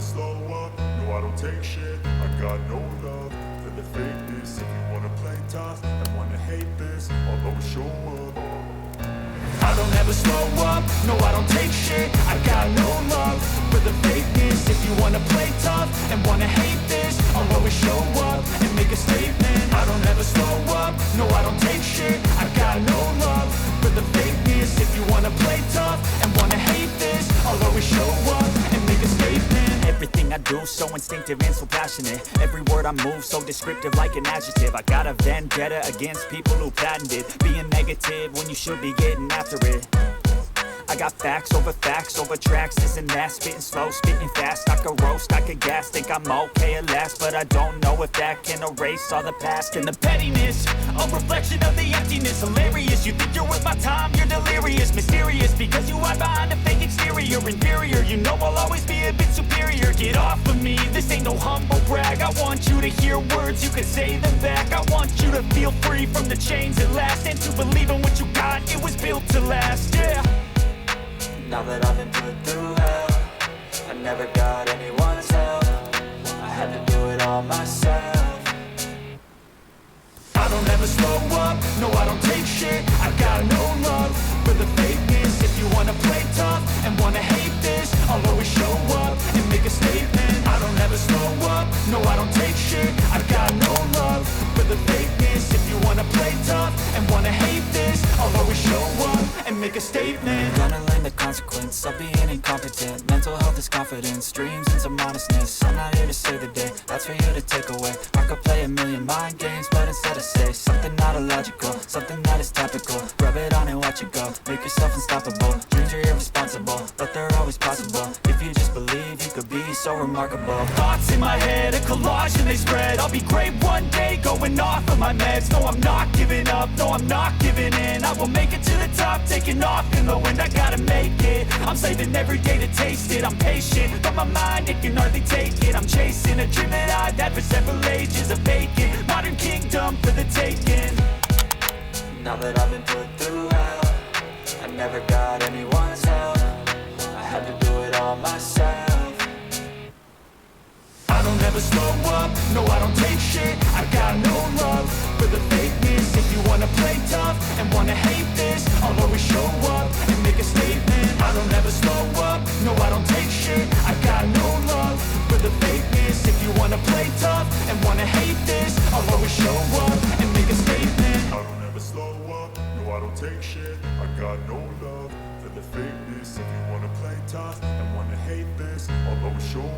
slow up, no I don't take shit. I got no love for the fakeness. If you wanna play tough and wanna hate this, I'll always show up. I don't ever slow up, no I don't take shit. I got no love for the fakeness. If you wanna play tough and wanna hate this, I'll always show up and make a statement. I don't ever slow up, no I don't take shit. I got no love for the fakeness. If you wanna play tough and wanna hate this, I'll always show up and make a statement. Everything I do so instinctive and so passionate. Every word I move so descriptive like an adjective. I got a vendetta against people who patented being negative when you should be getting after it. I got facts over tracks, this and that. Spitting slow, spitting fast. I could roast, I could gas. Think I'm okay at last, but I don't know if that can erase all the past. And the pettiness, a reflection of the emptiness. Hilarious, you think you're worth my time, you're delirious. Mysterious, because you hide behind a fake exterior. Inferior, you know I'll always be a bit superior. Get off of me, this ain't no humble brag. I want you to hear words, you can say them back. I want you to feel free from the chains at last, and to believe in what you got, it was built to last, yeah. Now that I've been put through hell, I never got anyone's help. I had to do it all myself. I don't ever slow up, no I don't take shit. I got no love for the fakeness. If you wanna play tough and wanna hate this, I'll always show up and make a statement. I don't ever slow up, no I don't take shit. I got no love for the fakeness. If you wanna play tough and wanna hate this, I'll always show up and make a statement. Gonna learn the consequence of being incompetent. Mental health is confidence, dreams and some honestness. I'm not here to save the day, that's for you to take away. I could play a million mind games, but instead I say something not illogical, something that is topical. Rub it on and watch it go, make yourself unstoppable. Dreams are irresponsible, but they're always possible. If you just believe, you could be so remarkable. Thoughts in my head, a collage and they spread. I'll be great one day, going off of my meds. No, I'm not giving up, no, I'm not giving in. I will make it to the top, taking off in the wind. I gotta make it, I'm saving every day to taste it. I'm patient, but my mind, it can hardly take it. I'm chasing a dream that I've had for several ages. A vacant, modern kingdom for the taking. Now that I've been put through hell, I never got anyone's help. I had to do it all myself. I don't ever slow up, no I don't take shit. I got no love for the fakeness. If you wanna play tough and wanna hate this, I'll always show up and make a statement. I don't ever slow up, no I don't take shit. I got no love for the fakeness. If you wanna play tough and wanna hate this, I'll always show up and make a statement. I don't ever slow up, no I don't take shit. I got no love for the fakeness. If you wanna play tough and wanna hate this, I'll always show